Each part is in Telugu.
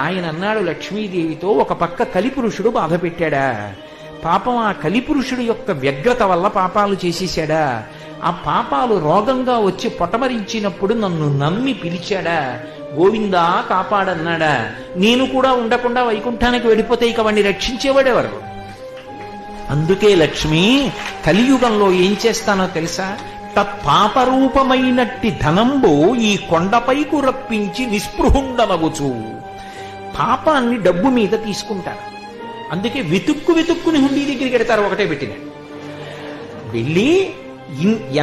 ఆయన అన్నాడు లక్ష్మీదేవితో, ఒక పక్క కలిపురుషుడు బాధ పెట్టాడా, పాపం ఆ కలిపురుషుడు యొక్క వ్యగ్రత వల్ల పాపాలు చేసేశాడా, ఆ పాపాలు రోగంగా వచ్చి పొటమరించినప్పుడు నన్ను నమ్మి పిలిచాడా, గోవిందా కాపాడన్నాడా, నేను కూడా ఉండకుండా వైకుంఠానికి వెళ్ళిపోతే ఇక వాడిని రక్షించేవాడెవరు? అందుకే లక్ష్మి కలియుగంలో ఏం చేస్తానో తెలుసా, తత్పాపరూపమైనట్టి ధనంబు ఈ కొండపైకు రప్పించి నిస్పృహుండనగుచు. పాపాన్ని డబ్బు మీద తీసుకుంటారు. అందుకే వెతుక్కుని హుండీ దగ్గరికి వెడతారు, ఒకటే పెట్టిన వెళ్ళి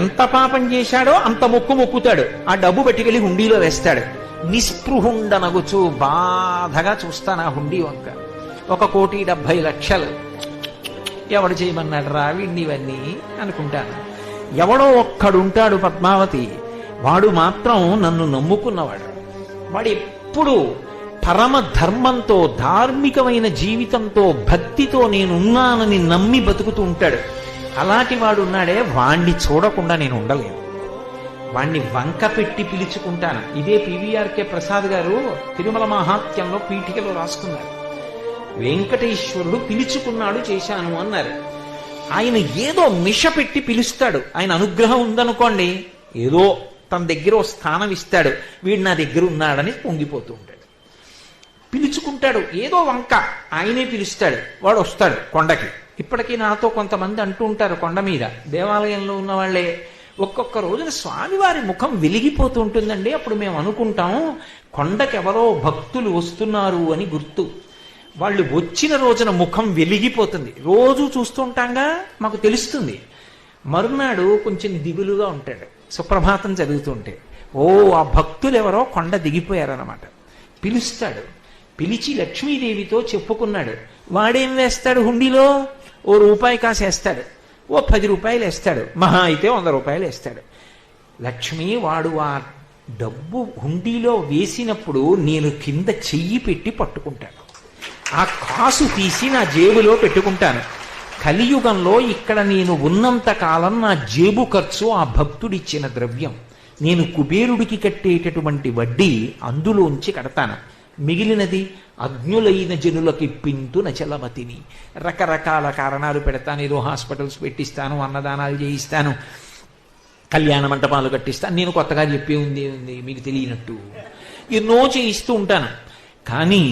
ఎంత పాపం చేశాడో అంత మొక్కుతాడు, ఆ డబ్బు పట్టుకెళ్ళి హుండీలో వేస్తాడు. నిస్పృహుండనగుచు, బాధగా చూస్తాను ఆ హుండీ వంక. 1,70,00,000 ఎవడు చేయమన్నాడు రా ఇవన్నీ అనుకుంటాను. ఎవడో ఒక్కడుంటాడు పద్మావతి, వాడు మాత్రం నన్ను నమ్ముకున్నవాడు. వాడు ఎప్పుడు పరమ ధర్మంతో, ధార్మికమైన జీవితంతో, భక్తితో నేనున్నానని నమ్మి బతుకుతూ ఉంటాడు. అలాంటి వాడు ఉన్నాడే, వాణ్ణి చూడకుండా నేను ఉండలేను. వాణ్ణి వంక పెట్టి పిలుచుకుంటాను. ఇదే పివిఆర్కే ప్రసాద్ గారు తిరుమల మహాత్మ్యంలో పీఠికలో రాసుకున్నారు. వెంకటేశ్వరుడు పిలుచుకున్నాడు చేశాను అన్నారు. ఆయన ఏదో మిష పెట్టి పిలుస్తాడు. ఆయన అనుగ్రహం ఉందనుకోండి, ఏదో తన దగ్గర ఓ స్థానం ఇస్తాడు, వీడు నా దగ్గర ఉన్నాడని పొంగిపోతూ ఉంటాడు. పిలుచుకుంటాడు ఏదో వంక, ఆయనే పిలుస్తాడు, వాడు వస్తాడు కొండకి. ఇప్పటికీ నాతో కొంతమంది అంటూ ఉంటారు, కొండ మీద దేవాలయంలో ఉన్న వాళ్ళే, ఒక్కొక్క రోజున స్వామివారి ముఖం వెలిగిపోతూ ఉంటుందండి. అప్పుడు మేము అనుకుంటాం కొండకెవరో భక్తులు వస్తున్నారు అని గుర్తు. వాళ్ళు వచ్చిన రోజున ముఖం వెలిగిపోతుంది. రోజు చూస్తుంటాంగా, మాకు తెలుస్తుంది. మరునాడు కొంచెం దిగులుగా ఉంటాడు, సుప్రభాతం చదువుతుంటే. ఓ, ఆ భక్తులు ఎవరో కొండ దిగిపోయారన్నమాట. పిలుస్తాడు. పిలిచి లక్ష్మీదేవితో చెప్పుకున్నాడు. వాడేం వేస్తాడు హుండీలో? ఓ రూపాయి కాసేస్తాడు, ఓ 10 రూపాయలు వేస్తాడు, మహా అయితే 100 రూపాయలు వేస్తాడు. లక్ష్మి వాడు ఆ డబ్బు హుండీలో వేసినప్పుడు నేను కింద చెయ్యి పెట్టి పట్టుకుంటాను, ఆ కాసు తీసి నా జేబులో పెట్టుకుంటాను. కలియుగంలో ఇక్కడ నేను ఉన్నంత కాలం నా జేబు ఖర్చు ఆ భక్తుడిచ్చిన ద్రవ్యం. నేను కుబేరుడికి కట్టేటటువంటి వడ్డీ అందులోంచి కడతాను. మిగిలినది అజ్ఞులైన జనులకి పింతు నచలమతిని. రకరకాల కారణాలు పెడతాను. ఏదో హాస్పిటల్స్ పెట్టిస్తాను, అన్నదానాలు చేయిస్తాను, కళ్యాణ మంటపాలు కట్టిస్తాను. నేను కొత్తగా చెప్పే ఉంది మీకు తెలియనట్టు ఎన్నో చేయిస్తూ ఉంటాను. కానీ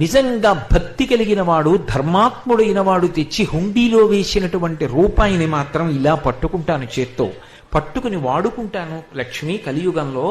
నిజంగా భక్తి కలిగిన వాడు, ధర్మాత్ముడైన వాడు తెచ్చి హుండీలో వేసినటువంటి రూపాయిని మాత్రం ఇలా పట్టుకుంటాను, చేత్తో పట్టుకుని వాడుకుంటాను. లక్ష్మి కలియుగంలో